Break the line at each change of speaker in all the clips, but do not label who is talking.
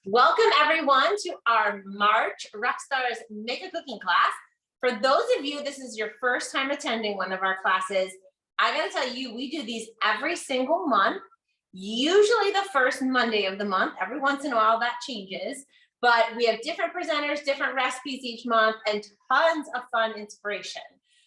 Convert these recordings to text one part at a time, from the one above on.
Welcome everyone to our March Rockstars Make a Cooking class. For those of you, this is your first time attending one of our classes. I gotta tell you, we do these every single month, usually the first Monday of the month. Every once in a while that changes, but we have different presenters, different recipes each month, and tons of fun inspiration.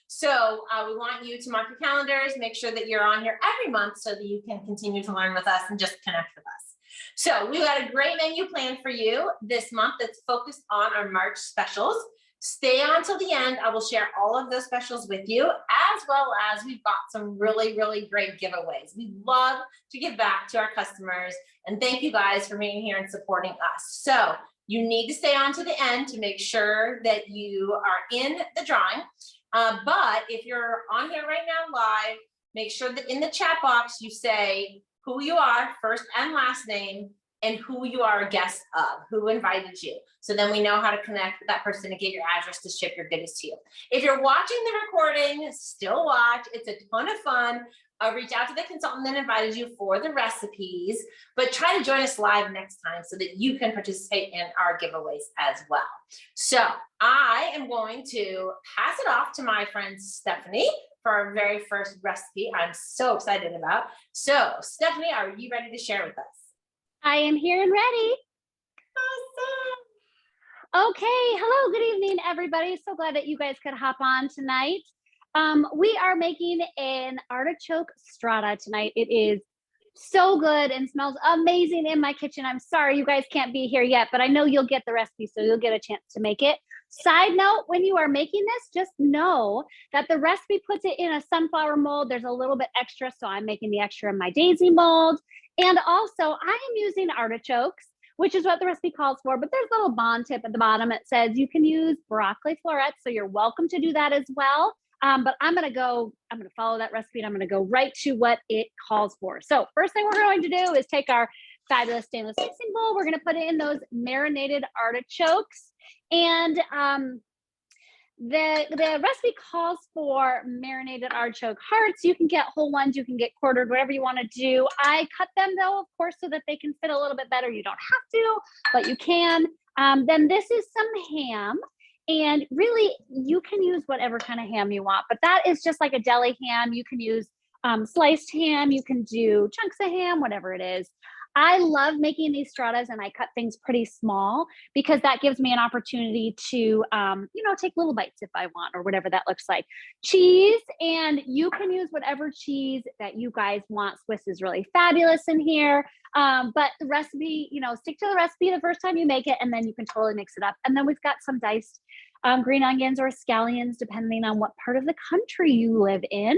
So we want you to mark your calendars, make sure that you're on here every month so that you can continue to learn with us and just connect with us. So we've got a great menu planned for you this month that's focused on our March specials. Stay on till the end. I will share all of those specials with you, as well as we've got some really, really great giveaways. We love to give back to our customers, and thank you guys for being here and supporting us. So you need to stay on to the end to make sure that you are in the drawing. But if you're on here right now live, make sure that in the chat box you say who you are, first and last name, and who you are a guest of, who invited you. So then we know how to connect with that person to get your address to ship your goodies to you. If you're watching the recording, still watch. It's a ton of fun. Reach out to the consultant that invited you for the recipes, but try to join us live next time so that you can participate in our giveaways as well. So I am going to pass it off to my friend Stephanie for our very first recipe I'm so excited about. So Stephanie, are you ready to share with us?
I am here and ready. Awesome. Okay, hello, good evening, everybody. So glad that you guys could hop on tonight. We are making an artichoke strata tonight. It is so good and smells amazing in my kitchen. I'm sorry you guys can't be here yet, but I know you'll get the recipe, so you'll get a chance to make it. Side note, when you are making this, just know that the recipe puts it in a sunflower mold. There's a little bit extra, so I'm making the extra in my daisy mold. And also, I am using artichokes, which is what the recipe calls for, but there's a little bond tip at the bottom. It says you can use broccoli florets, so you're welcome to do that as well. But I'm gonna follow that recipe and I'm gonna go right to what it calls for. So first thing we're going to do is take our fabulous stainless mixing bowl. We're gonna put it in those marinated artichokes. And the recipe calls for marinated artichoke hearts. You can get whole ones, you can get quartered, whatever you want to do. I cut them though, of course, so that they can fit a little bit better. You don't have to, but you can. Then this is some ham. And really, you can use whatever kind of ham you want, but that is just like a deli ham. You can use sliced ham, you can do chunks of ham, whatever it is. I love making these stratas and I cut things pretty small because that gives me an opportunity to, take little bites if I want or whatever that looks like. Cheese, and you can use whatever cheese that you guys want. Swiss is really fabulous in here. But the recipe, stick to the recipe the first time you make it, and then you can totally mix it up. And then we've got some diced green onions or scallions, depending on what part of the country you live in.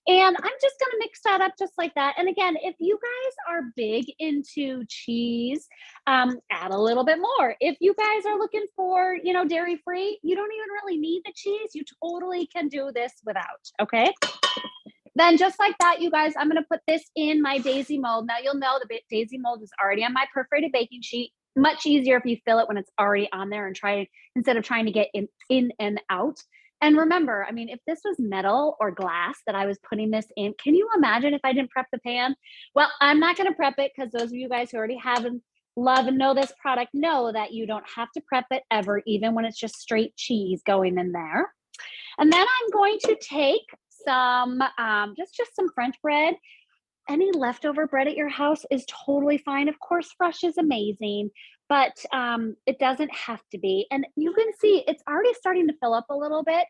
And I'm just gonna mix that up just like that. And again, if you guys are big into cheese, add a little bit more. If you guys are looking for, dairy-free, you don't even really need the cheese. You totally can do this without, okay? Then just like that, you guys, I'm gonna put this in my daisy mold. Now you'll know the daisy mold is already on my perforated baking sheet. Much easier if you fill it when it's already on there and instead of trying to get in and out. And remember, I mean, if this was metal or glass that I was putting this in, can you imagine if I didn't prep the pan? Well, I'm not going to prep it because those of you guys who already have and love and know this product know that you don't have to prep it ever, even when it's just straight cheese going in there. And then I'm going to take some, just some French bread. Any leftover bread at your house is totally fine. Of course, fresh is amazing, but it doesn't have to be. And you can see it's already starting to fill up a little bit.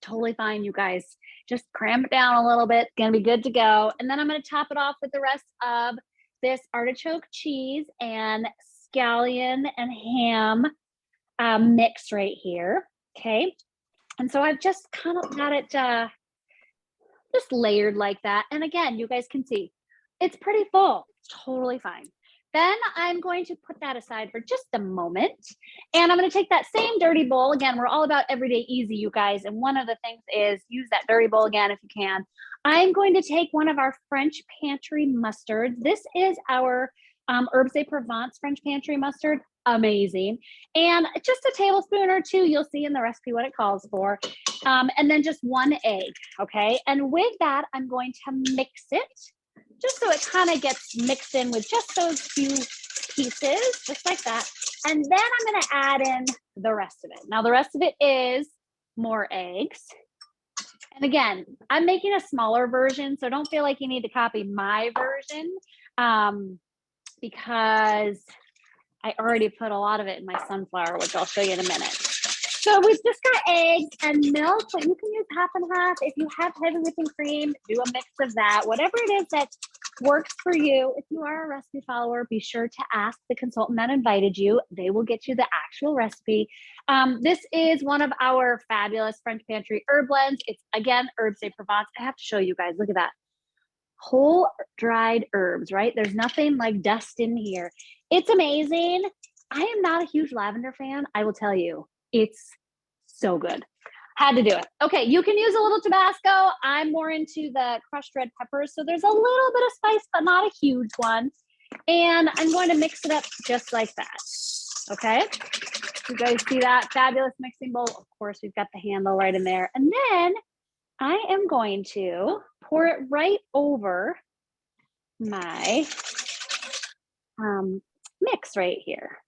Totally fine, you guys. Just cram it down a little bit. It's gonna be good to go. And then I'm gonna top it off with the rest of this artichoke cheese and scallion and ham mix right here, okay? And so I've just kind of got it just layered like that. And again, you guys can see it's pretty full. It's totally fine. Then I'm going to put that aside for just a moment. And I'm going to take that same dirty bowl. Again, we're all about everyday easy, you guys. And one of the things is use that dirty bowl again if you can. I'm going to take one of our French pantry mustards. This is our Herbes de Provence French pantry mustard. Amazing. And just a tablespoon or two, you'll see in the recipe what it calls for. And then just one egg, okay? And with that, I'm going to mix it just so it kind of gets mixed in with just those few pieces, just like that. And then I'm gonna add in the rest of it. Now the rest of it is more eggs. And again, I'm making a smaller version, so don't feel like you need to copy my version because I already put a lot of it in my sunflower, which I'll show you in a minute. So we've just got eggs and milk, but you can use half and half. If you have heavy whipping cream, do a mix of that. Whatever it is that works for you. If you are a recipe follower, be sure to ask the consultant that invited you. They will get you the actual recipe. This is one of our fabulous French Pantry herb blends. It's, again, Herbes de Provence. I have to show you guys. Look at that. Whole dried herbs, right? There's nothing like dust in here. It's amazing. I am not a huge lavender fan, I will tell you. It's so good. Had to do it. Okay, you can use a little Tabasco. I'm more into the crushed red peppers, so there's a little bit of spice, but not a huge one. And I'm going to mix it up just like that. Okay, you guys see that fabulous mixing bowl? Of course, we've got the handle right in there. And then I am going to pour it right over my mix right here.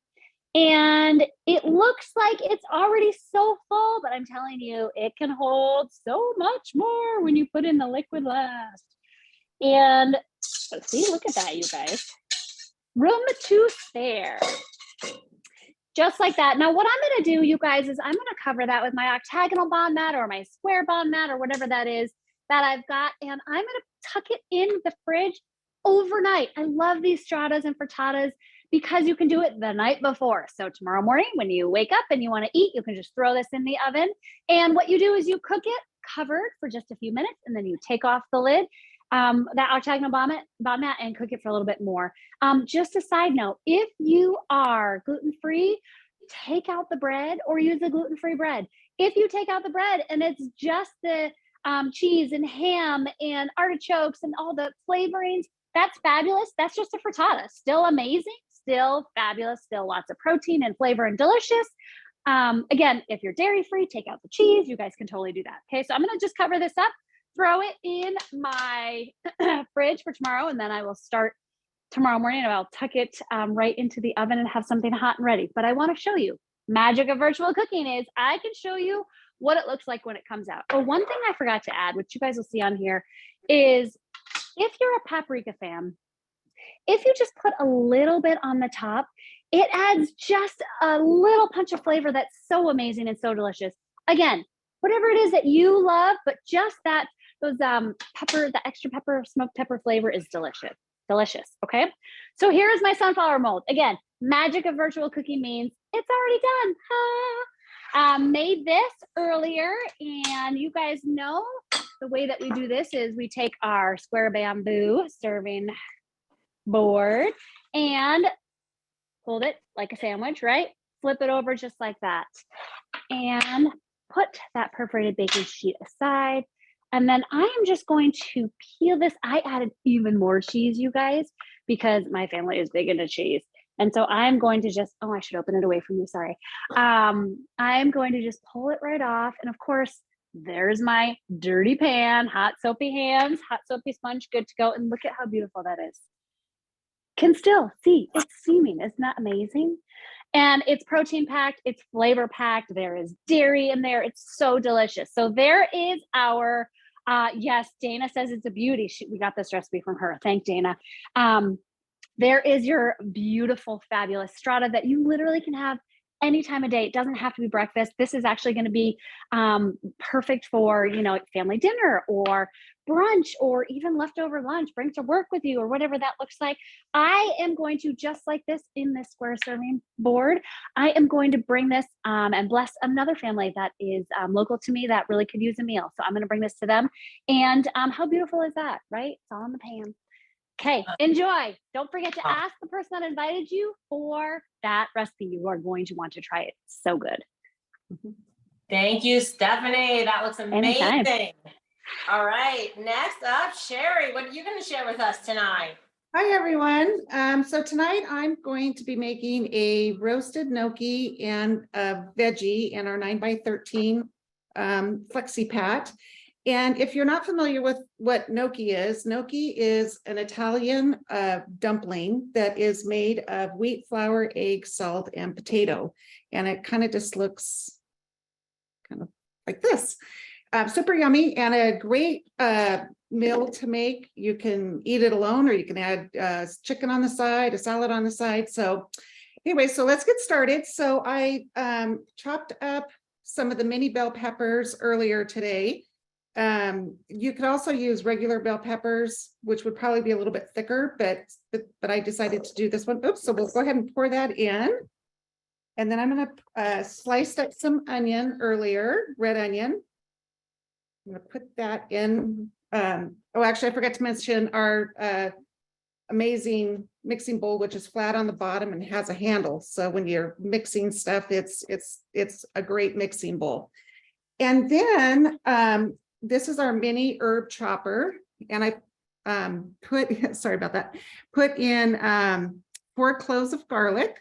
And it looks like it's already so full, but I'm telling you, it can hold so much more when you put in the liquid last. And see, look at that, you guys. Room to spare. Just like that. Now, what I'm going to do, you guys, is I'm going to cover that with my octagonal bond mat or my square bond mat or whatever that is that I've got. And I'm going to tuck it in the fridge overnight. I love these stratas and frittatas because you can do it the night before. So tomorrow morning when you wake up and you want to eat, you can just throw this in the oven. And what you do is you cook it covered for just a few minutes, and then you take off the lid, that octagonal bond mat, and cook it for a little bit more. Just a side note, if you are gluten-free, take out the bread or use a gluten-free bread. If you take out the bread and it's just the cheese and ham and artichokes and all the flavorings, that's fabulous. That's just a frittata. Still amazing, still fabulous, still lots of protein and flavor and delicious. Again, if you're dairy-free, take out the cheese. You guys can totally do that. Okay, so I'm gonna just cover this up, throw it in my fridge for tomorrow, and then I will start tomorrow morning and I'll tuck it right into the oven and have something hot and ready. But I wanna show you, magic of virtual cooking is I can show you what it looks like when it comes out. Oh, one thing I forgot to add, which you guys will see on here, is if you're a paprika fan, if you just put a little bit on the top, it adds just a little punch of flavor that's so amazing and so delicious. Again, whatever it is that you love, but just that, those pepper, the extra pepper, smoked pepper flavor is delicious. Delicious, okay? So here's my sunflower mold. Again, magic of virtual cooking means it's already done. Made this earlier, and you guys know the way that we do this is we take our square bamboo serving board and hold it like a sandwich, right? Flip it over just like that. And put that perforated baking sheet aside. And then I am just going to peel this. I added even more cheese, you guys, because my family is big into cheese. And so I'm going to just, oh, I should open it away from you, sorry. I'm going to just pull it right off. And of course, there's my dirty pan, hot soapy hands, hot soapy sponge, good to go. And look at how beautiful that is. Can still see, it's steaming. Isn't that amazing? And it's protein packed, it's flavor packed. There is dairy in there. It's so delicious. So there is our, yes, Dana says it's a beauty. We got this recipe from her. Thank Dana. There is your beautiful, fabulous strata that you literally can have any time of day. It doesn't have to be breakfast. This is actually going to be perfect for, you know, family dinner or brunch or even leftover lunch. Bring to work with you or whatever that looks like. I am going to, just like this in this square serving board, I am going to bring this and bless another family that is local to me that really could use a meal. So I'm going to bring this to them. And how beautiful is that, right? It's all in the pan. Okay, enjoy. Don't forget to ask the person that invited you for that recipe. You are going to want to try it. So good.
Thank you, Stephanie. That looks amazing.
Anytime.
All right, next up, Sherry, what are you going to share with us tonight?
Hi, everyone. So tonight I'm going to be making a roasted gnocchi and a veggie in our 9x13 flexi pat. And if you're not familiar with what gnocchi is an Italian dumpling that is made of wheat flour, egg, salt, and potato. And it kind of just looks kind of like this. Super yummy and a great meal to make. You can eat it alone, or you can add chicken on the side, a salad on the side. So anyway, so let's get started. So I chopped up some of the mini bell peppers earlier today. You could also use regular bell peppers, which would probably be a little bit thicker, but I decided to do this one. Oops, so we'll go ahead and pour that in. And then I'm gonna slice up some onion earlier, red onion. I'm gonna put that in. Oh, actually, I forgot to mention our amazing mixing bowl, which is flat on the bottom and has a handle. So when you're mixing stuff, it's a great mixing bowl. And then this is our mini herb chopper, and I put sorry about that. Put in 4 cloves of garlic,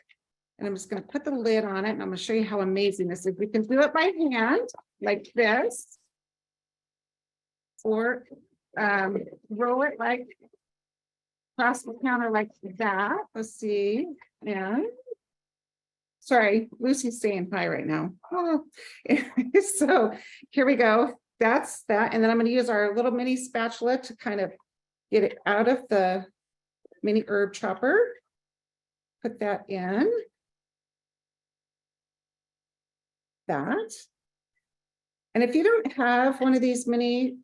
and I'm just going to put the lid on it, and I'm going to show you how amazing this is. We can do it by hand like this, or roll it like across the counter like that. Let's see. And sorry, Lucy's saying hi right now. Oh. So here we go. That's that. And then I'm going to use our little mini spatula to kind of get it out of the mini herb chopper. Put that in. That. And if you don't have one of these mini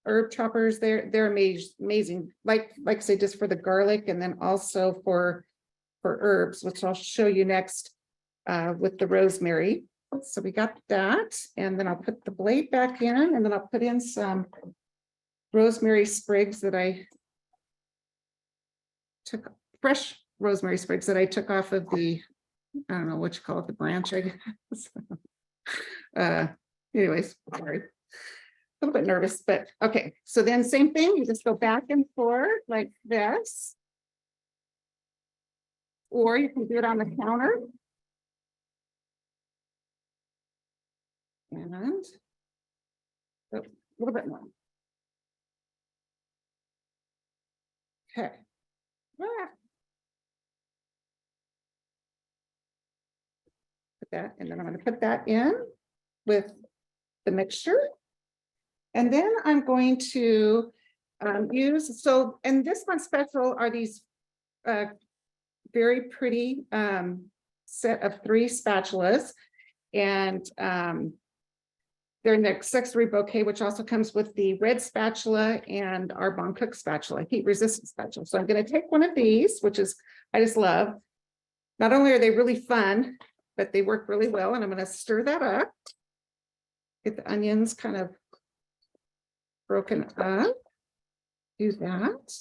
herb choppers, they're amazing. Like I say, just for the garlic, and then also for herbs, which I'll show you next with the rosemary. So we got that, and then I'll put the blade back in, and then I'll put in some rosemary sprigs that I took, fresh rosemary sprigs that I took off of the, I don't know what you call it, the branch, I guess. Anyways, sorry. A little bit nervous, but okay. So then same thing, you just go back and forth like this. Or you can do it on the counter. And a little bit more. Okay. Put that, and then I'm going to put that in with the mixture. And then I'm going to use, so, and this one's special are these very pretty set of 3 spatulas. And they're in the accessory bouquet, which also comes with the red spatula and our Bon Cook spatula, heat resistant spatula. So I'm going to take one of these, which is, I just love. Not only are they really fun, but they work really well. And I'm going to stir that up. Get the onions kind of broken up. Do that.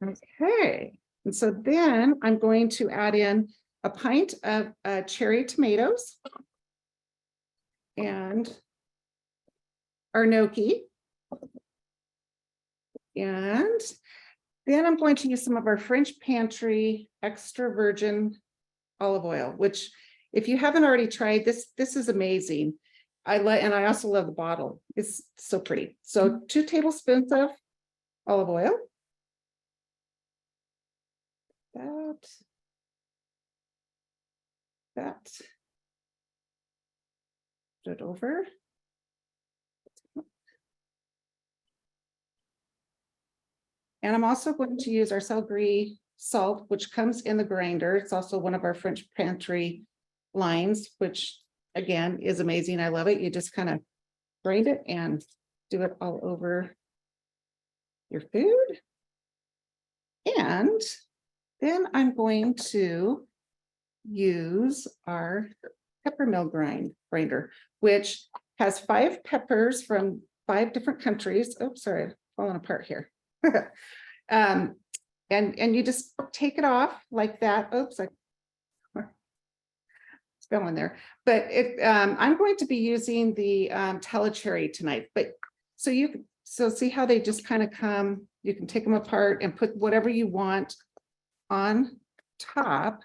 Okay. And so then I'm going to add in a pint of cherry tomatoes and our gnocchi. And then I'm going to use some of our French Pantry extra virgin olive oil, which if you haven't already tried this is amazing. And I also love the bottle. It's so pretty. So 2 tablespoons of olive oil. That. Put it over. And I'm also going to use our Selgri salt, which comes in the grinder. It's also one of our French Pantry lines, which again is amazing. I love it. You just kind of grind it and do it all over your food. And then I'm going to use our pepper mill grinder, which has 5 peppers from 5 different countries. Oh, sorry, falling apart here. And you just take it off like that. Oops, I spell in there. But I'm going to be using the Telecherry tonight. But so see how they just kind of come. You can take them apart and put whatever you want on top.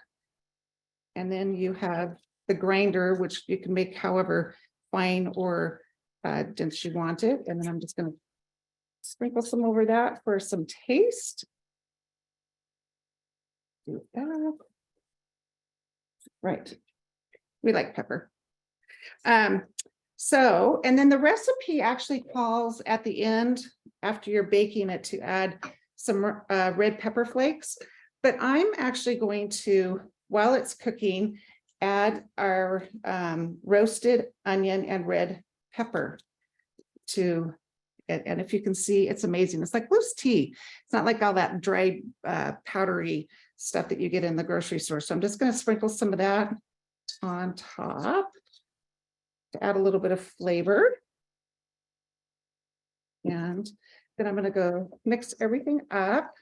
And then you have the grinder, which you can make however fine or didn't she want it? And then I'm just gonna sprinkle some over that for some taste. Do that. Right. We like pepper. So, and then the recipe actually calls at the end, after you're baking it, to add some red pepper flakes. But I'm actually going to, while it's cooking, add our roasted onion and red pepper to it. And if you can see, it's amazing. It's like loose tea. It's not like all that dried powdery stuff that you get in the grocery store. So I'm just going to sprinkle some of that on top to add a little bit of flavor. And then I'm going to go mix everything up.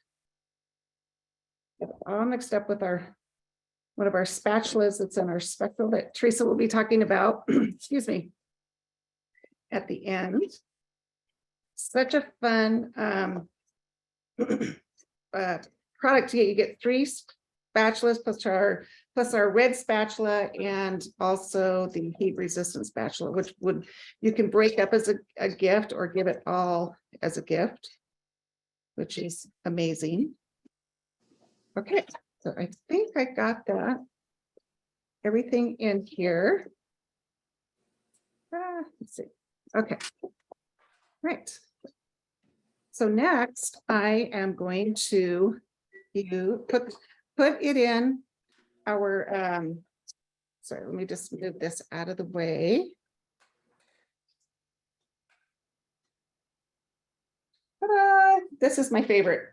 Get it all mixed up with one of our spatulas that's in our spectral that Teresa will be talking about, excuse me, at the end. Such a fun product to get. You get 3 spatulas plus our red spatula, and also the heat resistant spatula, which you can break up as a gift or give it all as a gift, which is amazing. Okay, so I think I got that everything in here. Let's see. Okay. Right. So next, I am going to put it in our, sorry, let me just move this out of the way. Ta-da! This is my favorite.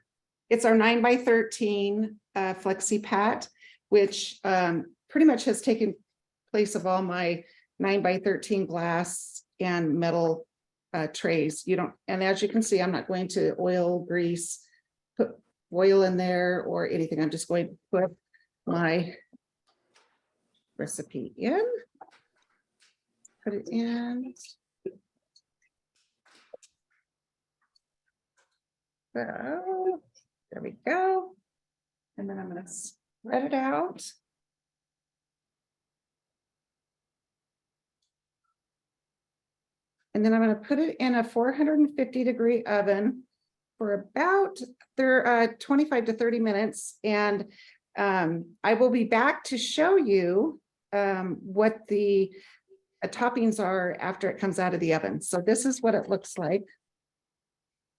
It's our 9x13 Flexi Pat, which pretty much has taken place of all my 9x13 glass and metal trays. And as you can see, I'm not going to oil, grease, put oil in there or anything. I'm just going to put my recipe in, put it in. So there we go. And then I'm going to spread it out. And then I'm going to put it in a 450-degree oven for about 25 to 30 minutes. And I will be back to show you what the toppings are after it comes out of the oven. So this is what it looks like.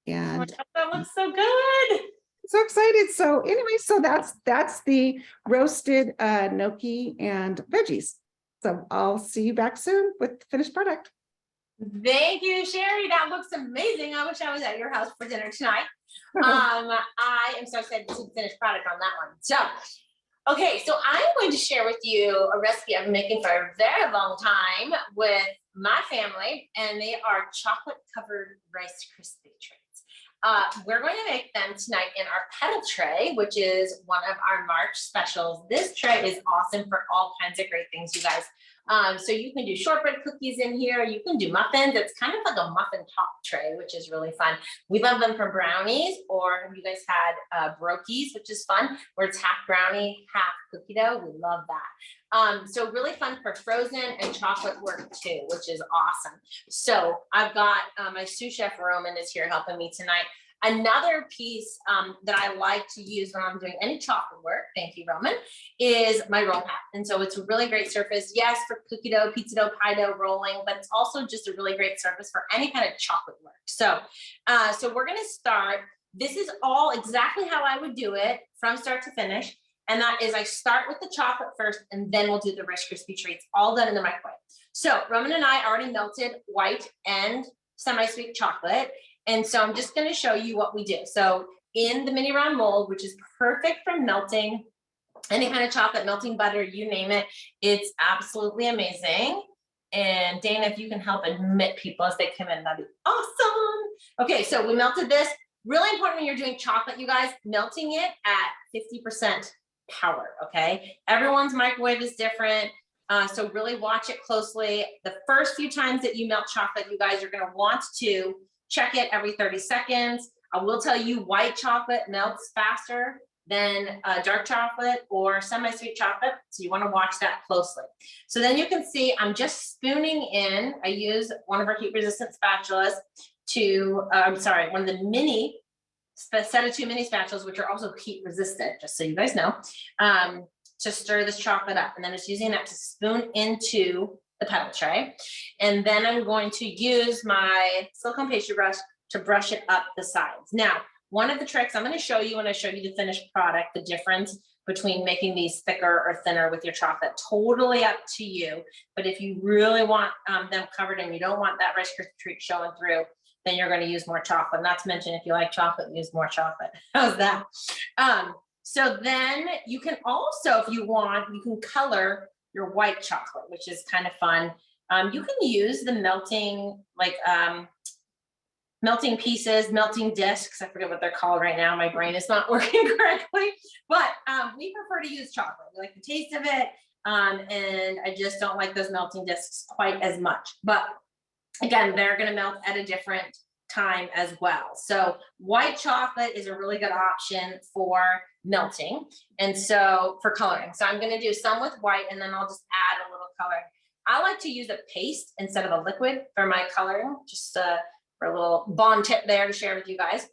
And
that looks so good.
So excited. So anyway, so that's the roasted gnocchi and veggies. So I'll see you back soon with the finished product.
Thank you, Sherry. That looks amazing. I wish I was at your house for dinner tonight. I am so excited to see the finished product on that one. So, okay, so I'm going to share with you a recipe I've been making for a very long time with my family, and they are chocolate covered Rice Krispie treats. We're going to make them tonight in our pedal tray, which is one of our March specials. This tray is awesome for all kinds of great things, you guys. So you can do shortbread cookies in here. You can do muffins. It's kind of like a muffin top tray, which is really fun. We love them for brownies, or have you guys had brookies, which is fun, where it's half brownie, half cookie dough. We love that. So really fun for frozen and chocolate work too, which is awesome. So I've got my sous chef Roman is here helping me tonight. Another piece that I like to use when I'm doing any chocolate work, thank you, Roman, is my roll pat. And so it's a really great surface, yes, for cookie dough, pizza dough, pie dough, rolling, but it's also just a really great surface for any kind of chocolate work. So, so we're gonna start. This is all exactly how I would do it from start to finish. And that is I start with the chocolate first, and then we'll do the Rice Krispie treats, all done in the microwave. So Roman and I already melted white and semi-sweet chocolate. And so I'm just going to show you what we do. So in the mini round mold, which is perfect for melting any kind of chocolate, melting butter, you name it, it's absolutely amazing. And Dana, if you can help admit people as they come in, that'd be awesome. Okay, so we melted this. Really important when you're doing chocolate, you guys, melting it at 50% power, okay? Everyone's microwave is different. So really watch it closely. The first few times that you melt chocolate, you guys are going to want to check it every 30 seconds. I will tell you white chocolate melts faster then dark chocolate or semi-sweet chocolate. So you want to watch that closely. So then you can see I'm just spooning in. I use one of our heat resistant spatulas to, I'm sorry, one of the mini set of 2 mini spatulas, which are also heat resistant, just so you guys know, to stir this chocolate up. And then it's using that to spoon into the petal tray. And then I'm going to use my silicone pastry brush to brush it up the sides. Now, one of the tricks I'm going to show you when I show you the finished product, the difference between making these thicker or thinner with your chocolate, totally up to you. But if you really want them covered and you don't want that Rice Krispie treat showing through, then you're going to use more chocolate. Not to mention, if you like chocolate, use more chocolate. How's that? So then you can also, if you want, you can color your white chocolate, which is kind of fun. You can use the melting, like melting pieces, melting discs. I forget what they're called right now. My brain is not working correctly, but we prefer to use chocolate. We like the taste of it. And I just don't like those melting discs quite as much. But again, they're going to melt at a different time as well. So white chocolate is a really good option for melting. And so for coloring. So I'm going to do some with white and then I'll just add a little coloring. I like to use a paste instead of a liquid for my coloring, just for a little bond tip there to share with you guys.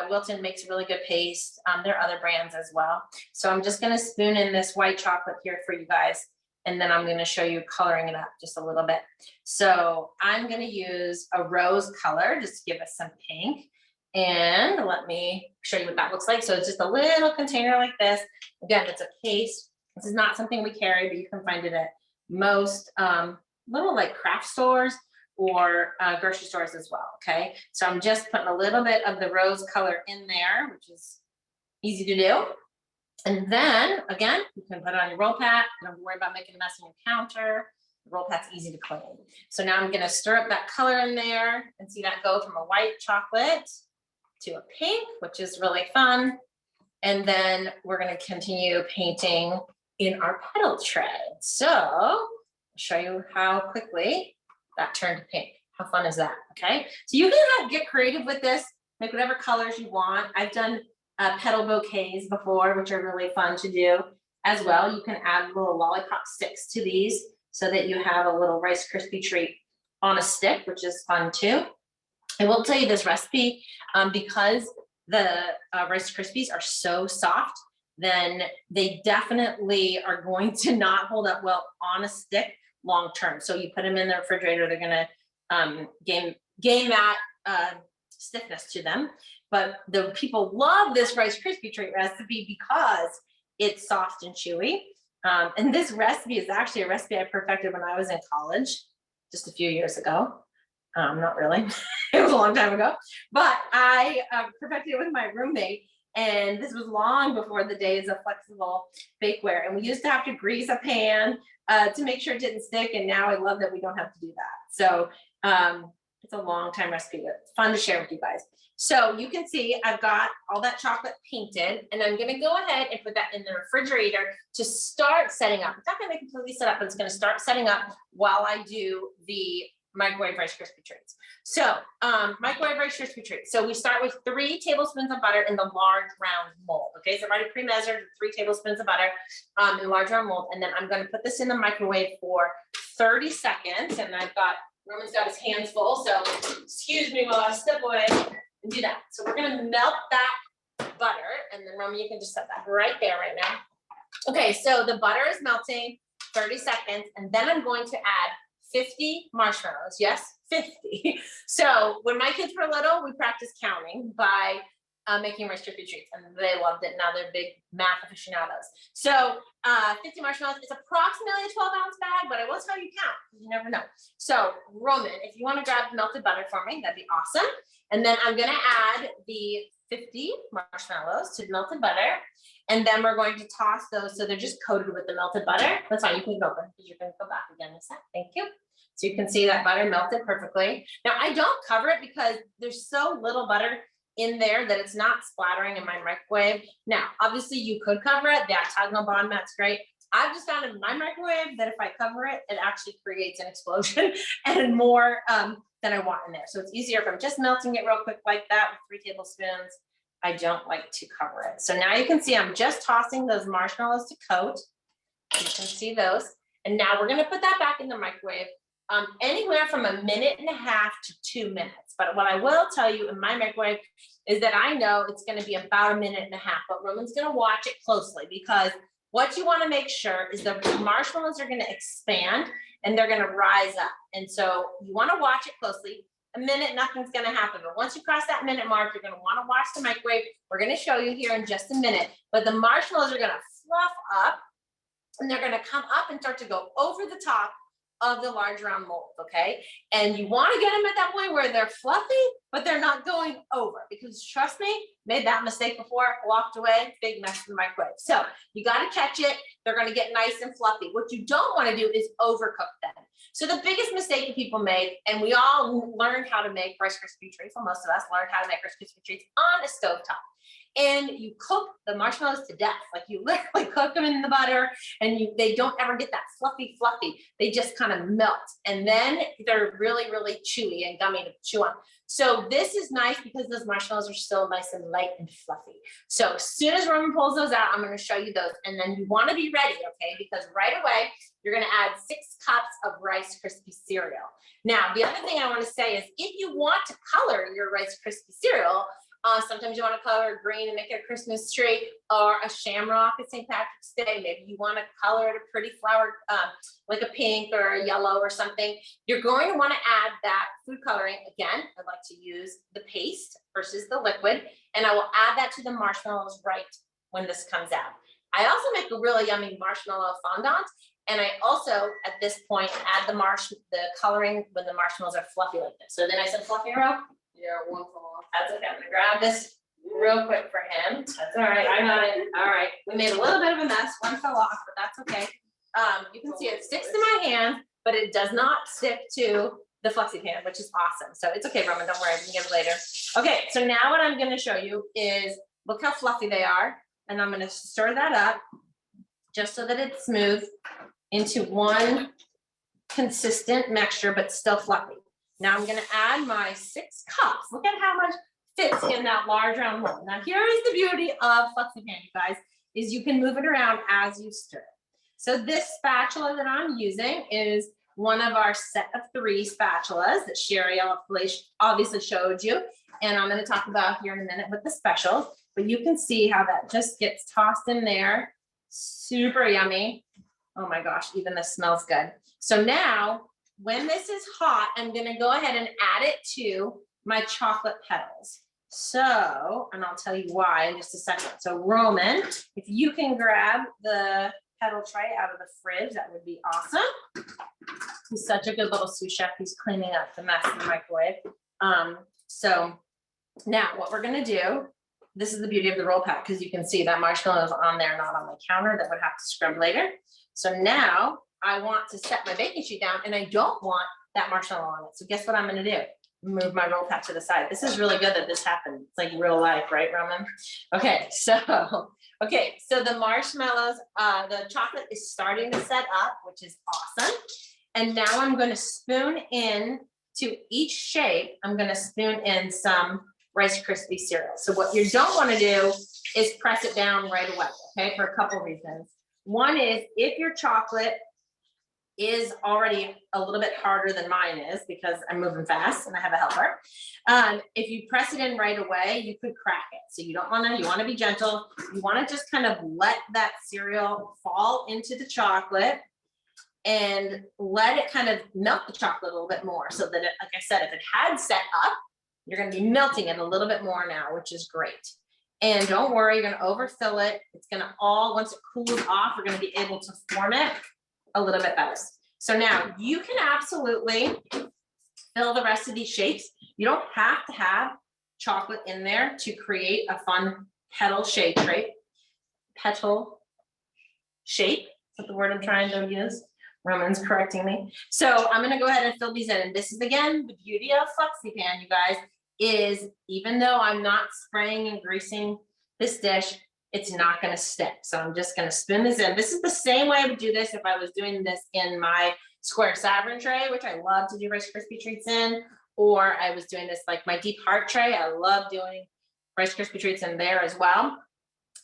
Wilton makes a really good paste. There are other brands as well. So I'm just going to spoon in this white chocolate here for you guys. And then I'm going to show you coloring it up just a little bit. So I'm going to use a rose color just to give us some pink. And let me show you what that looks like. So it's just a little container like this. Again, it's a paste. This is not something we carry, but you can find it at most little like craft stores or grocery stores as well. Okay. So I'm just putting a little bit of the rose color in there, which is easy to do. And then again, you can put it on your roll pat. Don't worry about making a mess on your counter. The roll pat's easy to clean. So now I'm going to stir up that color in there and see that go from a white chocolate to a pink, which is really fun. And then we're going to continue painting in our petal tray. So I'll show you how quickly that turned pink. How fun is that? Okay. So you can get creative with this, make whatever colors you want. I've done petal bouquets before, which are really fun to do as well. You can add little lollipop sticks to these so that you have a little Rice Krispie treat on a stick, which is fun too. I will tell you this recipe, because the Rice Krispies are so soft, then they definitely are going to not hold up well on a stick long term. So you put them in the refrigerator, they're gonna gain that stiffness to them. But the people love this Rice Krispie treat recipe because it's soft and chewy. And this recipe is actually a recipe I perfected when I was in college, just a few years ago. Not really, it was a long time ago, but I perfected it with my roommate. And this was long before the days of flexible bakeware. And we used to have to grease a pan to make sure it didn't stick. And now I love that we don't have to do that. So it's a long time recipe, but it's fun to share with you guys. So you can see I've got all that chocolate painted, and I'm going to go ahead and put that in the refrigerator to start setting up. It's not going to completely set up, but it's going to start setting up while I do the microwave Rice Krispie treats. So microwave Rice Krispie treats. So we start with 3 tablespoons of butter in the large round mold. Okay, so I've already pre-measured 3 tablespoons of butter in large round mold, and then I'm going to put this in the microwave for 30 seconds. And I've got Roman's got his hands full, so excuse me while I step away and do that. So we're going to melt that butter, and then Roman, you can just set that right there right now. Okay, so the butter is melting, 30 seconds, and then I'm going to add 50 marshmallows. Yes, 50. So when my kids were little, we practiced counting by making Rice Krispie treats, and they loved it. Now they're big math aficionados. So 50 marshmallows is approximately a 12-ounce bag, but I will tell you count, you never know. So Roman, if you want to grab melted butter for me, that'd be awesome. And then I'm going to add the 50 marshmallows to the melted butter. And then we're going to toss those so they're just coated with the melted butter. That's fine, you can go open because you're going to go back again in a sec. Thank you. So you can see that butter melted perfectly. Now I don't cover it because there's so little butter in there that it's not splattering in my microwave. Now, obviously you could cover it. The octagonal bond mat's great. I've just found in my microwave that if I cover it, it actually creates an explosion and more than I want in there. So it's easier if I'm just melting it real quick like that with 3 tablespoons. I don't like to cover it. So now you can see I'm just tossing those marshmallows to coat. You can see those. And now we're gonna put that back in the microwave, anywhere from 1.5 minutes to 2 minutes. But what I will tell you in my microwave is that I know it's gonna be about 1.5 minutes, but Roman's gonna watch it closely, because what you wanna make sure is the marshmallows are gonna expand and they're gonna rise up. And so you wanna watch it closely. 1 minute, nothing's gonna happen. But once you cross that minute mark, you're gonna wanna watch the microwave. We're gonna show you here in just a minute, but the marshmallows are gonna fluff up and they're gonna come up and start to go over the top of the large round mold, okay? And you wanna get them at that point where they're fluffy, but they're not going over, because trust me, made that mistake before, walked away, big mess in the microwave. So you gotta catch it. They're gonna get nice and fluffy. What you don't wanna do is overcook them. So the biggest mistake that people make, and we all learned how to make Rice Krispie treats, well, most of us learned how to make Rice Krispie treats on a stovetop. And you cook the marshmallows to death. Like you literally cook them in the butter, and they don't ever get that fluffy. They just kind of melt. And then they're really, really chewy and gummy to chew on. So this is nice because those marshmallows are still nice and light and fluffy. So as soon as Roman pulls those out, I'm gonna show you those. And then you wanna be ready, okay? Because right away, you're gonna add 6 cups of Rice Krispie cereal. Now, the other thing I wanna say is if you want to color your Rice Krispie cereal, sometimes you want to color green and make it a Christmas tree, or a shamrock at St. Patrick's Day. Maybe you want to color it a pretty flower, like a pink or a yellow or something. You're going to want to add that food coloring. Again, I'd like to use the paste versus the liquid, and I will add that to the marshmallows right when this comes out. I also make a really yummy marshmallow fondant, and I also, at this point, add the coloring when the marshmallows are fluffy like this. So then I said fluffy row. Yeah, one fell off. That's okay. I'm gonna grab this real quick for him. That's all right. I got it. All right. We made a little bit of a mess. One fell off, but that's okay. You can see it sticks to my hand, but it does not stick to the flexi pan, which is awesome. So it's okay, Roman. Don't worry. We can get it later. Okay. So now what I'm gonna show you is look how fluffy they are, and I'm gonna stir that up just so that it's smooth into one consistent mixture, but still fluffy. Now I'm gonna add my 6 cups. Look at how much fits in that large round mold. Now here is the beauty of FlexiPan, you guys, is you can move it around as you stir. So this spatula that I'm using is one of our set of 3 spatulas that Sherry obviously showed you. And I'm gonna talk about here in a minute with the specials, but you can see how that just gets tossed in there. Super yummy. Oh my gosh, even this smells good. So now, when this is hot, I'm gonna go ahead and add it to my chocolate petals. So, and I'll tell you why in just a second. So Roman, if you can grab the petal tray out of the fridge, that would be awesome. He's such a good little sous chef. He's cleaning up the mess in the microwave. So now what we're gonna do, this is the beauty of the roll pack, because you can see that marshmallow is on there, not on my counter, that would have to scrub later. So now I want to set my baking sheet down, and I don't want that marshmallow on it. So guess what I'm gonna do? Move my roll pack to the side. This is really good that this happened. It's like real life, right, Roman? Okay, so the marshmallows, the chocolate is starting to set up, which is awesome. And now I'm gonna spoon in to each shape. I'm gonna spoon in some Rice Krispie cereal. So what you don't wanna do is press it down right away, okay, for a couple reasons. One is if your chocolate is already a little bit harder than mine is, because I'm moving fast and I have a helper. If you press it in right away, you could crack it. So you don't wanna, you wanna be gentle. You wanna just kind of let that cereal fall into the chocolate and let it kind of melt the chocolate a little bit more, so that it, like I said, if it had set up, you're gonna be melting it a little bit more now, which is great. And don't worry, you're gonna overfill it. It's gonna all, once it cools off, we're gonna be able to form it a little bit better. So now you can absolutely fill the rest of these shapes. You don't have to have chocolate in there to create a fun petal shape, right? Petal shape, is that the word I'm trying to use? Roman's correcting me. So I'm gonna go ahead and fill these in. And this is, again, the beauty of FlexiPan, you guys, is even though I'm not spraying and greasing this dish, it's not gonna stick. So I'm just gonna spin this in. This is the same way I would do this if I was doing this in my square sovereign tray, which I love to do Rice Krispie treats in, or I was doing this like my deep heart tray. I love doing Rice Krispie treats in there as well.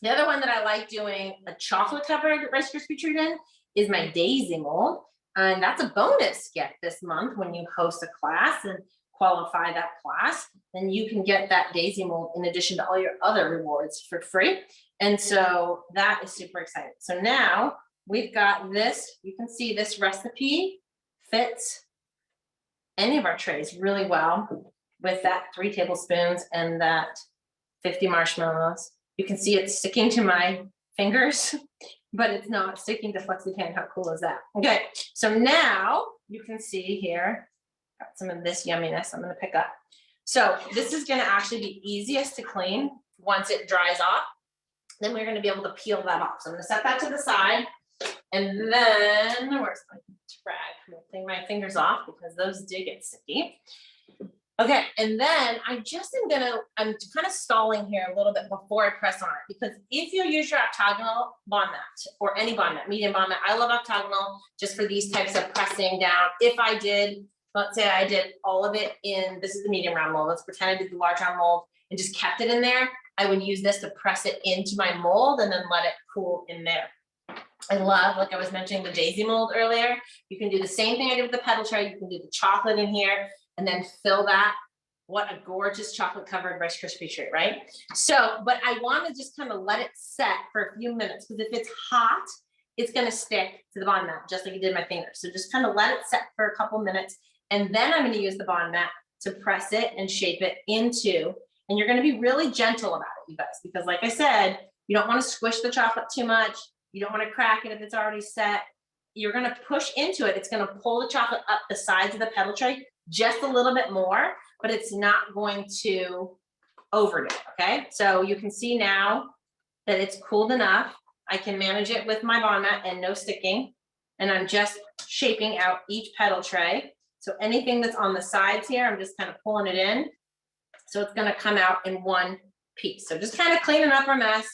The other one that I like doing a chocolate covered Rice Krispie treat in is my daisy mold. And that's a bonus gift this month when you host a class and qualify that class, then you can get that daisy mold in addition to all your other rewards for free. And so that is super exciting. So now we've got this, you can see this recipe fits any of our trays really well with that 3 tablespoons and that 50 marshmallows. You can see it's sticking to my fingers, but it's not sticking to FlexiPan. How cool is that? Okay, so now you can see here, got some of this yumminess I'm gonna pick up. So this is gonna actually be easiest to clean once it dries off. Then we're gonna be able to peel that off. So I'm gonna set that to the side. And then, where's my rag? I'm gonna clean my fingers off because those did get sticky. Okay, and then I'm kind of stalling here a little bit before I press on it, because if you use your octagonal bond mat or any bond mat, medium bond mat, I love octagonal just for these types of pressing down. If I did, let's say I did all of it in, this is the medium round mold, let's pretend I did the large round mold and just kept it in there, I would use this to press it into my mold and then let it cool in there. I love, like I was mentioning the daisy mold earlier, you can do the same thing I did with the pedal tray, you can do the chocolate in here, and then fill that. What a gorgeous chocolate covered Rice Krispie treat, right? So, but I want to just kind of let it set for a few minutes, because if it's hot, it's going to stick to the bond mat, just like it did my fingers. So just kind of let it set for a couple minutes. And then I'm going to use the bond mat to press it and shape it into, and you're going to be really gentle about it, you guys, because like I said, you don't want to squish the chocolate too much. You don't want to crack it if it's already set. You're going to push into it. It's going to pull the chocolate up the sides of the pedal tray just a little bit more, but it's not going to overdo it, okay? So you can see now that it's cooled enough. I can manage it with my bond mat and no sticking. And I'm just shaping out each pedal tray. So anything that's on the sides here, I'm just kind of pulling it in. So it's gonna come out in one piece. So just kind of cleaning up our mess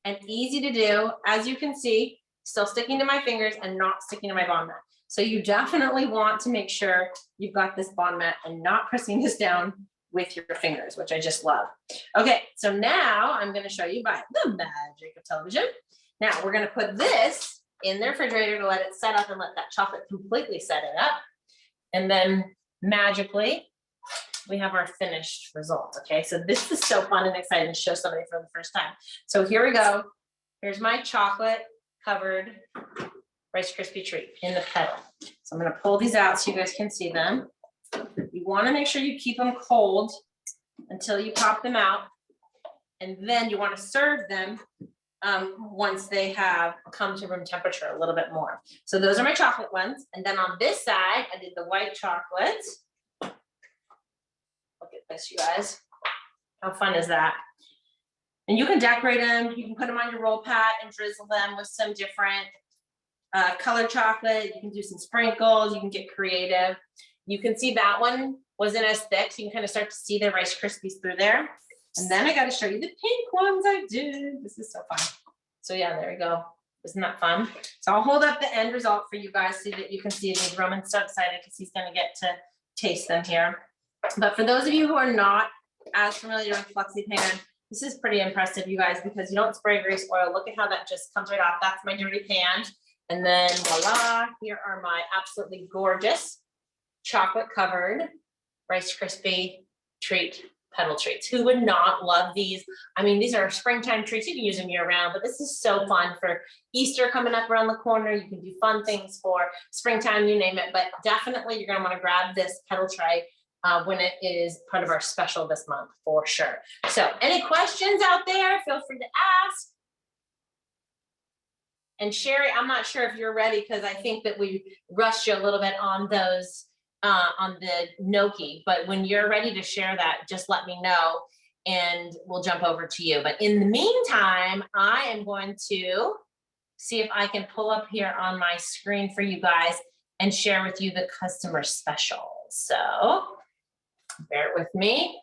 and easy to do. As you can see, still sticking to my fingers and not sticking to my bond mat. So you definitely want to make sure you've got this bond mat and not pressing this down with your fingers, which I just love. Okay, so now I'm going to show you by the magic of television. Now we're going to put this in the refrigerator to let it set up and let that chocolate completely set it up. And then magically, we have our finished result. Okay, so this is so fun and exciting to show somebody for the first time. So here we go. Here's my chocolate covered Rice Krispie treat in the pedal. So I'm going to pull these out so you guys can see them. You want to make sure you keep them cold until you pop them out. And then you want to serve them once they have come to room temperature a little bit more. So those are my chocolate ones. And then on this side, I did the white chocolate. Look at this, you guys. How fun is that? And you can decorate them. You can put them on your roll pad and drizzle them with some different colored chocolate. You can do some sprinkles. You can get creative. You can see that one wasn't as thick, so you can kind of start to see the Rice Krispies through there. And then I got to show you the pink ones I did. This is so fun. So yeah, there we go. Isn't that fun? So I'll hold up the end result for you guys so that you can see it. Roman's so excited because he's going to get to taste them here. But for those of you who are not as familiar with FlexiPan, this is pretty impressive, you guys, because you don't spray grease oil. Look at how that just comes right off. That's my dirty pan. And then voila, here are my absolutely gorgeous chocolate covered Rice Krispie treat pedal treats. Who would not love these? I mean, these are springtime treats. You can use them year round, but this is so fun for Easter coming up around the corner. You can do fun things for springtime, you name it, but definitely you're gonna wanna grab this pedal tray when it is part of our special this month for sure. So any questions out there, feel free to ask. And Sherry, I'm not sure if you're ready because I think that we rushed you a little bit on those, on the gnocchi, but when you're ready to share that, just let me know and we'll jump over to you. But in the meantime, I am going to see if I can pull up here on my screen for you guys and share with you the customer special. So bear with me.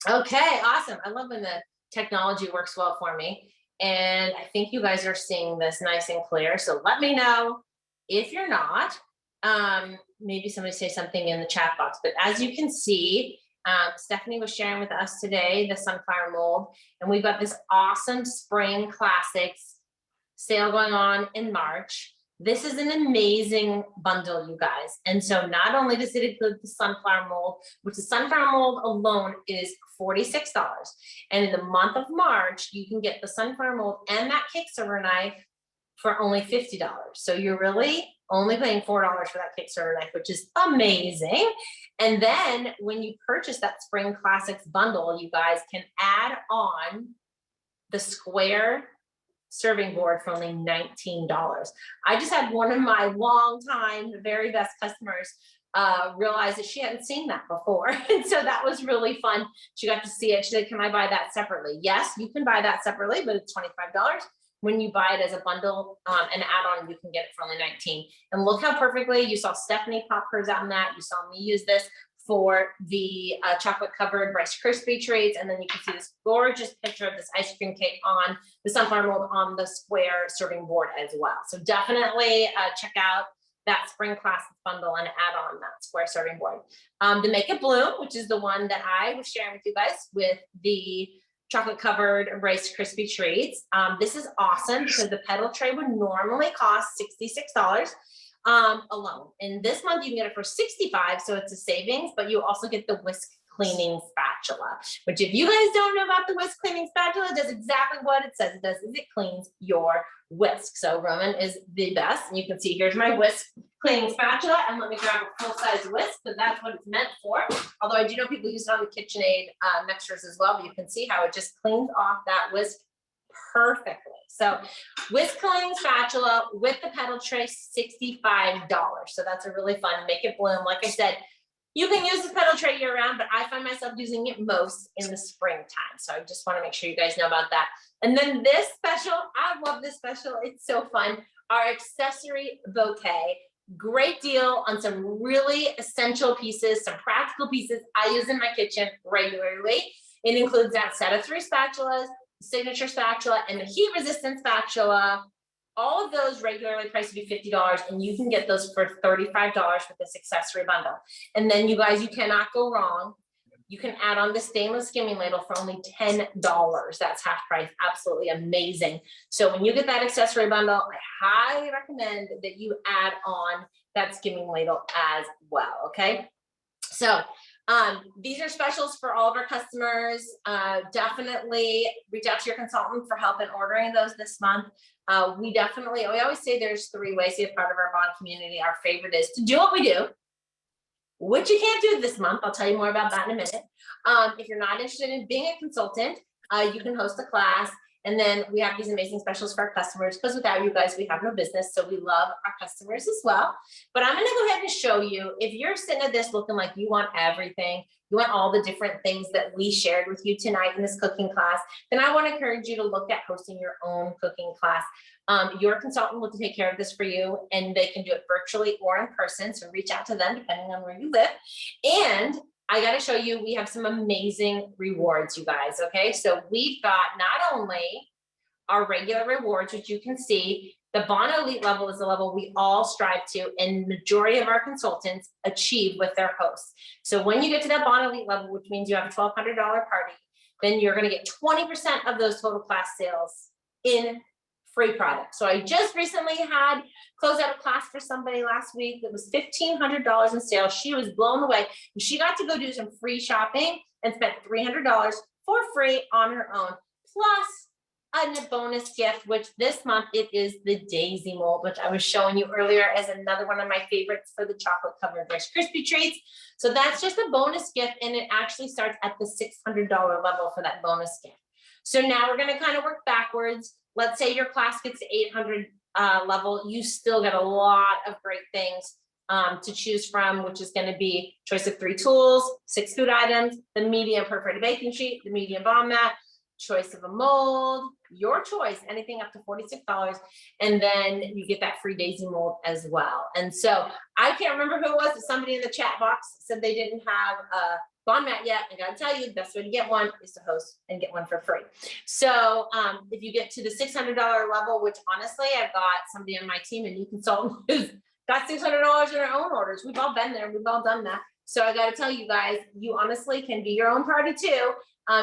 Okay, awesome. I love when the technology works well for me. And I think you guys are seeing this nice and clear. So let me know if you're not. Maybe somebody say something in the chat box. But as you can see, Stephanie was sharing with us today the sunflower mold, and we've got this awesome spring classics sale going on in March. This is an amazing bundle, you guys. And so not only does it include the sunflower mold, which the sunflower mold alone is $46. And in the month of March, you can get the sunflower mold and that cake server knife for only $50. So you're really only paying $4 for that cake server knife, which is amazing. And then when you purchase that Spring Classics bundle, you guys can add on the square serving board for only $19. I just had one of my longtime, very best customers realize that she hadn't seen that before. And so that was really fun. She got to see it. She said, can I buy that separately? Yes, you can buy that separately, but it's $25. When you buy it as a bundle and add on, you can get it for only $19. And look how perfectly you saw Stephanie pop hers out in that. You saw me use this for the chocolate covered Rice Krispie treats. And then you can see this gorgeous picture of this ice cream cake on the sunflower mold on the square serving board as well. So definitely check out that Spring Classics bundle and add on that square serving board. The Make It Bloom, which is the one that I was sharing with you guys with the chocolate covered Rice Krispie treats. This is awesome because the petal tray would normally cost $66 alone. And this month you can get it for $65, so it's a savings, but you also get the whisk cleaning spatula, which if you guys don't know about the whisk cleaning spatula, it does exactly what it says it does, is it cleans your whisk. So Roman is the best. And you can see here's my whisk cleaning spatula, and let me grab a full-size whisk because that's what it's meant for. Although I do know people use it on the KitchenAid mixers as well, but you can see how it just cleans off that whisk perfectly. So whisk cleaning spatula with the pedal tray, $65. So that's a really fun Make It Bloom. Like I said, you can use the pedal tray year round, but I find myself using it most in the springtime. So I just want to make sure you guys know about that. And then this special, I love this special. It's so fun. Our accessory bouquet. Great deal on some really essential pieces, some practical pieces I use in my kitchen regularly. It includes that set of 3 spatulas, signature spatula, and the heat resistant spatula. All of those regularly priced to be $50, and you can get those for $35 with this accessory bundle. And then you guys, you cannot go wrong. You can add on the stainless skimming ladle for only $10. That's half price, absolutely amazing. So when you get that accessory bundle, I highly recommend that you add on that skimming ladle as well, okay? So these are specials for all of our customers. Definitely reach out to your consultant for help in ordering those this month. We always say there's 3 ways to be a part of our bond community. Our favorite is to do what we do, which you can't do this month. I'll tell you more about that in a minute. If you're not interested in being a consultant, you can host a class. And then we have these amazing specials for our customers, because without you guys, we have no business. So we love our customers as well. But I'm going to go ahead and show you, if you're sitting at this looking like you want everything, you want all the different things that we shared with you tonight in this cooking class, then I want to encourage you to look at hosting your own cooking class. Your consultant will take care of this for you, and they can do it virtually or in person. So reach out to them depending on where you live. And I got to show you, we have some amazing rewards, you guys. Okay. So we've got not only our regular rewards, which you can see, the Bond Elite level is the level we all strive to, and majority of our consultants achieve with their hosts. So when you get to that Bond Elite level, which means you have a $1,200 party, then you're going to get 20% of those total class sales in free products. So I just recently had closed out a class for somebody last week that was $1,500 in sales. She was blown away. And she got to go do some free shopping and spent $300 for free on her own, plus a bonus gift, which this month it is the Daisy Mold, which I was showing you earlier as another one of my favorites for the chocolate covered Rice Krispie treats. So that's just a bonus gift, and it actually starts at the $600 level for that bonus gift. So now we're going to kind of work backwards. Let's say your class gets to 800 level, you still get a lot of great things to choose from, which is going to be choice of 3 tools, 6 food items, the medium perforated baking sheet, the medium bomb mat, choice of a mold, your choice, anything up to $46. And then you get that free Daisy Mold as well. And so I can't remember who it was, but somebody in the chat box said they didn't have a bond mat yet. I gotta tell you, the best way to get one is to host and get one for free. So if you get to the $600 level, which honestly, I've got somebody on my team, a new consultant who's got $600 in their own orders. We've all been there. We've all done that. So I gotta tell you guys, you honestly can be your own party too.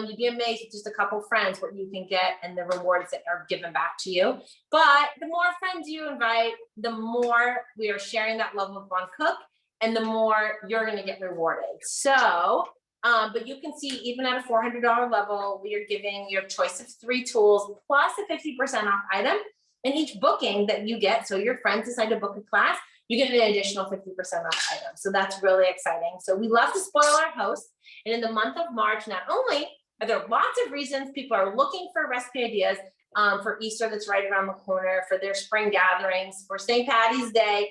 You'd be amazed with just a couple friends what you can get and the rewards that are given back to you. But the more friends you invite, the more we are sharing that love of One Cook, and the more you're gonna get rewarded. So, but you can see even at a $400 level, we are giving your choice of 3 tools plus a 50% off item. And each booking that you get, so your friends decide to book a class, you get an additional 50% off item. So that's really exciting. So we love to spoil our hosts. And in the month of March, not only are there lots of reasons people are looking for recipe ideas for Easter that's right around the corner, for their spring gatherings, for St. Patty's Day,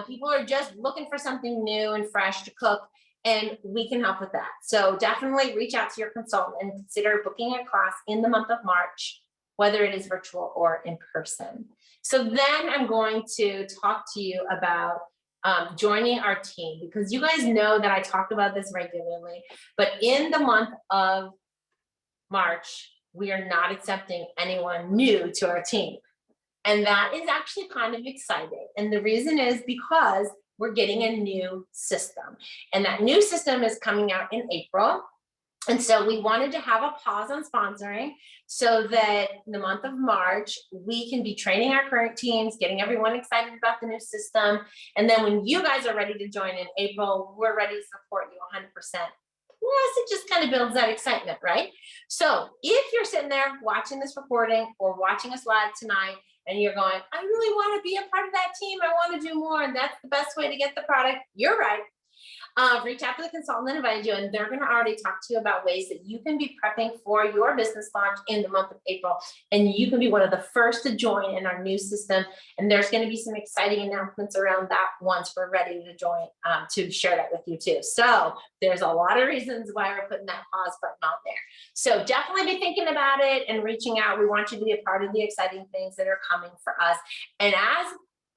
people are just looking for something new and fresh to cook, and we can help with that. So definitely reach out to your consultant and consider booking a class in the month of March, whether it is virtual or in person. So then I'm going to talk to you about joining our team, because you guys know that I talk about this regularly, but in the month of March, we are not accepting anyone new to our team. And that is actually kind of exciting. And the reason is because we're getting a new system, and that new system is coming out in April. And so we wanted to have a pause on sponsoring so that in the month of March, we can be training our current teams, getting everyone excited about the new system. And then when you guys are ready to join in April, we're ready to support you 100%. Plus, it just kind of builds that excitement, right? So if you're sitting there watching this recording or watching us live tonight, and you're going, I really want to be a part of that team, I want to do more, and that's the best way to get the product, you're right. Reach out to the consultant that invited you, and they're going to already talk to you about ways that you can be prepping for your business launch in the month of April. And you can be one of the first to join in our new system. And there's going to be some exciting announcements around that once we're ready to join, to share that with you too. So there's a lot of reasons why we're putting that pause button on there. So definitely be thinking about it and reaching out. We want you to be a part of the exciting things that are coming for us. And as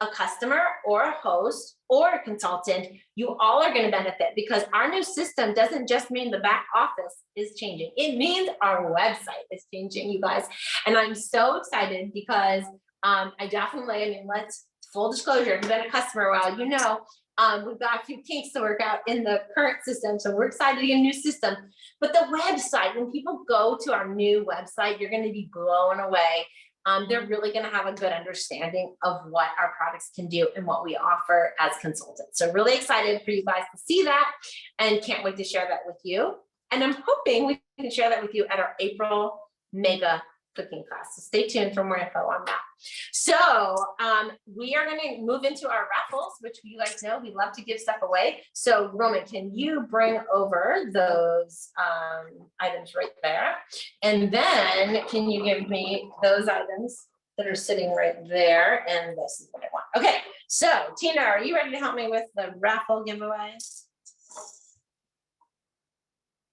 a customer or a host or a consultant, you all are going to benefit, because our new system doesn't just mean the back office is changing. It means our website is changing, you guys. And I'm so excited because let's full disclosure, if you've been a customer a while, you know, we've got a few kinks to work out in the current system. So we're excited to get a new system. But the website, when people go to our new website, you're going to be blown away. They're really going to have a good understanding of what our products can do and what we offer as consultants. So really excited for you guys to see that, and can't wait to share that with you. And I'm hoping we can share that with you at our April mega cooking class. So stay tuned for more info on that. So we are going to move into our raffles, which you guys know we love to give stuff away. So Roman, can you bring over those items right there? And then can you give me those items that are sitting right there? And this is what I want. Okay, so Tina, are you ready to help me with the raffle giveaway?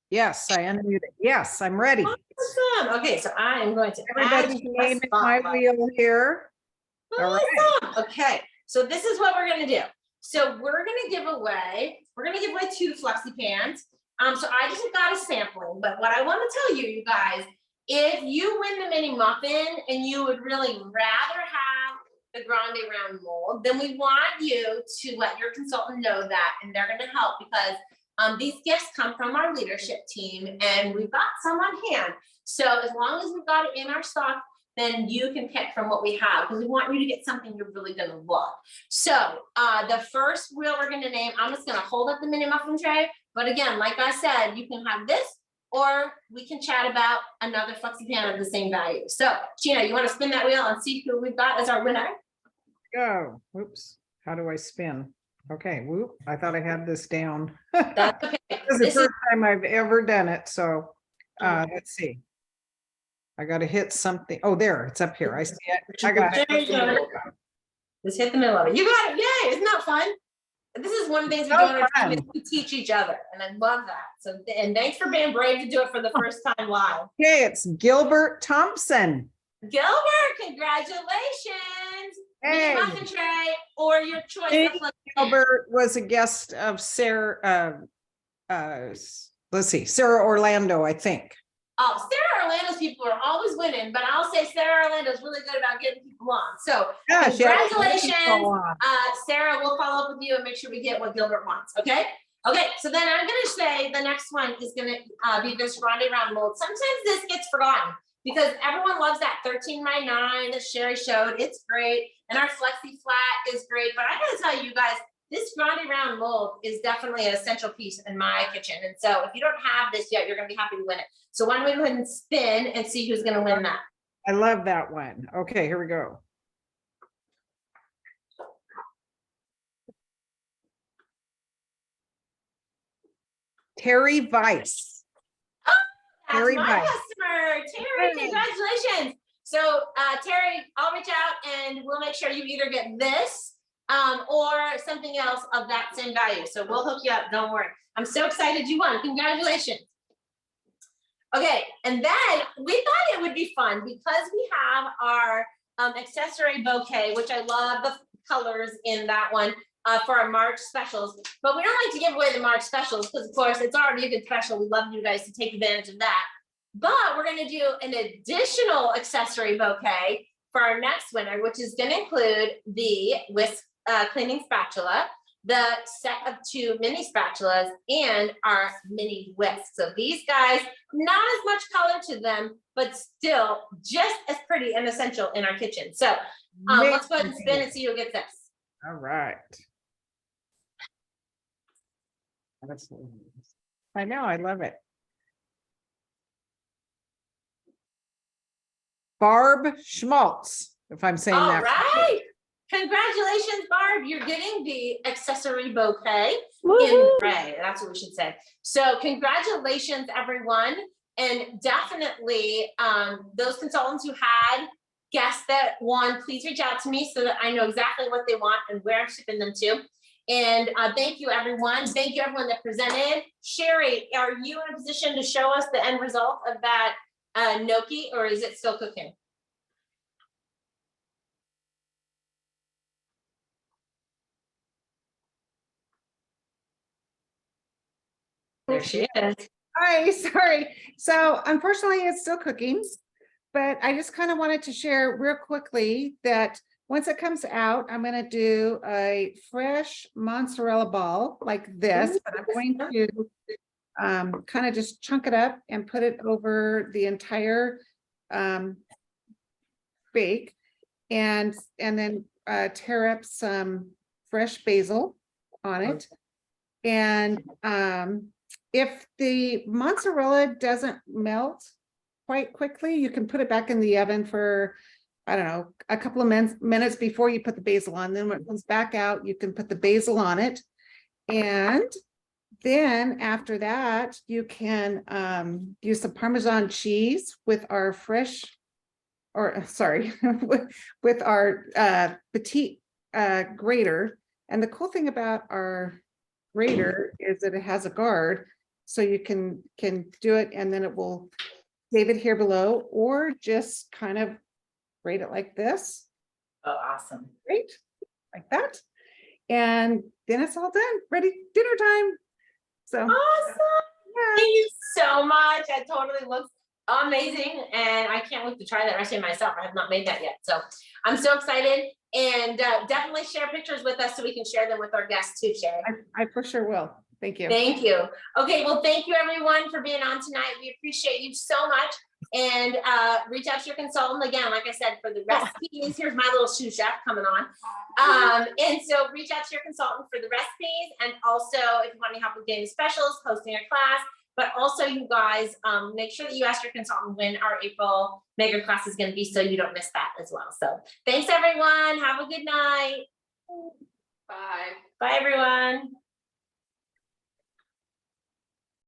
Yes, I unmuted. Yes, I'm ready.
Awesome. Okay, so I am going to
Everybody's name in my wheel here. All right.
Awesome. Okay, so this is what we're gonna do. So we're gonna give away 2 Fluxy pans. So I just got a sampling, but what I want to tell you, you guys, if you win the mini muffin and you would really rather have the grande round mold, then we want you to let your consultant know that, and they're gonna help, because these gifts come from our leadership team, and we've got some on hand. So as long as we've got it in our stock, then you can pick from what we have, because we want you to get something you're really going to love. So the first wheel we're going to name, I'm just going to hold up the mini muffin tray. But again, like I said, you can have this, or we can chat about another Fluxy pan of the same value. So Gina, you want to spin that wheel and see who we've got as our winner?
Go. Oops. How do I spin? Okay. Whoop. I thought I had this down.
That's okay.
This is the first time I've ever done it. So let's see. I got to hit something. Oh, there, it's up here. I see it. I got it.
There you go. Just hit the middle of it. You got it. Yay. Isn't that fun? This is one of the things we do on our team, is we teach each other. And I love that. So, and thanks for being brave to do it for the first time live.
Okay, it's Gilbert Thompson.
Gilbert, congratulations.
Hey.
Mini muffin tray, or your choice of Fluxy pan.
Gilbert was a guest of Sarah, let's see, Sarah Orlando, I think.
Oh, Sarah Orlando's people are always winning, but I'll say Sarah Orlando's really good about getting people on. So
Gosh, yeah,
congratulations, Sarah. We'll follow up with you and make sure we get what Gilbert wants. Okay. Okay, so then I'm gonna say the next one is gonna be this Grande Round mold. Sometimes this gets forgotten because everyone loves that 13x9 that Sherry showed. It's great. And our Flexi Flat is great. But I gotta tell you guys, this Grande Round mold is definitely an essential piece in my kitchen. And so if you don't have this yet, you're gonna be happy to win it. So why don't we go ahead and spin and see who's gonna win that?
I love that one. Okay, here we go. Terry Weiss.
That's
Terry
my
Weiss.
customer, Terry, congratulations. So Terry, I'll reach out and we'll make sure you either get this or something else of that same value. So we'll hook you up, don't worry. I'm so excited you won, congratulations. Okay, and then we thought it would be fun because we have our accessory bouquet, which I love the colors in that one for our March specials. But we don't like to give away the March specials because of course it's already a good special. We love you guys to take advantage of that. But we're gonna do an additional accessory bouquet for our next winner, which is gonna include the whisk cleaning spatula, the set of 2 mini spatulas, and our mini whisk. So these guys, not as much color to them, but still just as pretty and essential in our kitchen. So let's go ahead and spin and see who gets this.
All right. I know, I love it. Barb Schmaltz, if I'm saying
All
that.
right. Congratulations, Barb. You're getting the accessory bouquet in
Woohoo.
gray. That's what we should say. So congratulations, everyone. And definitely those consultants who had guests that won, please reach out to me so that I know exactly what they want and where I'm shipping them to. And thank you, everyone. Thank you, everyone that presented. Sherry, are you in a position to show us the end result of that gnocchi, or is it still cooking? There she is.
Hi, sorry. So unfortunately, it's still cooking, but I just kind of wanted to share real quickly that once it comes out, I'm going to do a fresh mozzarella ball like this, but I'm going to kind of just chunk it up and put it over the entire bake, and then tear up some fresh basil on it. And if the mozzarella doesn't melt quite quickly, you can put it back in the oven for, I don't know, a couple of minutes before you put the basil on. Then when it comes back out, you can put the basil on it. And then after that, you can use some Parmesan cheese with our fresh, or sorry, with our petite grater. And the cool thing about our grater is that it has a guard, so you can do it, and then it will save it here below, or just kind of grate it like this.
Oh, awesome.
Great, like that. And then it's all done, ready, dinner time. So
Awesome.
yeah.
Thank you so much. That totally looks amazing. And I can't wait to try that recipe myself. I have not made that yet. So I'm so excited. And definitely share pictures with us so we can share them with our guests too, Sherry.
I for sure will. Thank you.
Thank you. Okay, well, thank you everyone for being on tonight. We appreciate you so much. And reach out to your consultant again, like I said, for the recipes. Here's my little sous chef coming on. And so reach out to your consultant for the recipes, and also if you want any help with getting specials, hosting a class, but also you guys make sure that you ask your consultant when our April mega class is going to be, so you don't miss that as well. So thanks everyone. Have a good night. Bye. Bye everyone.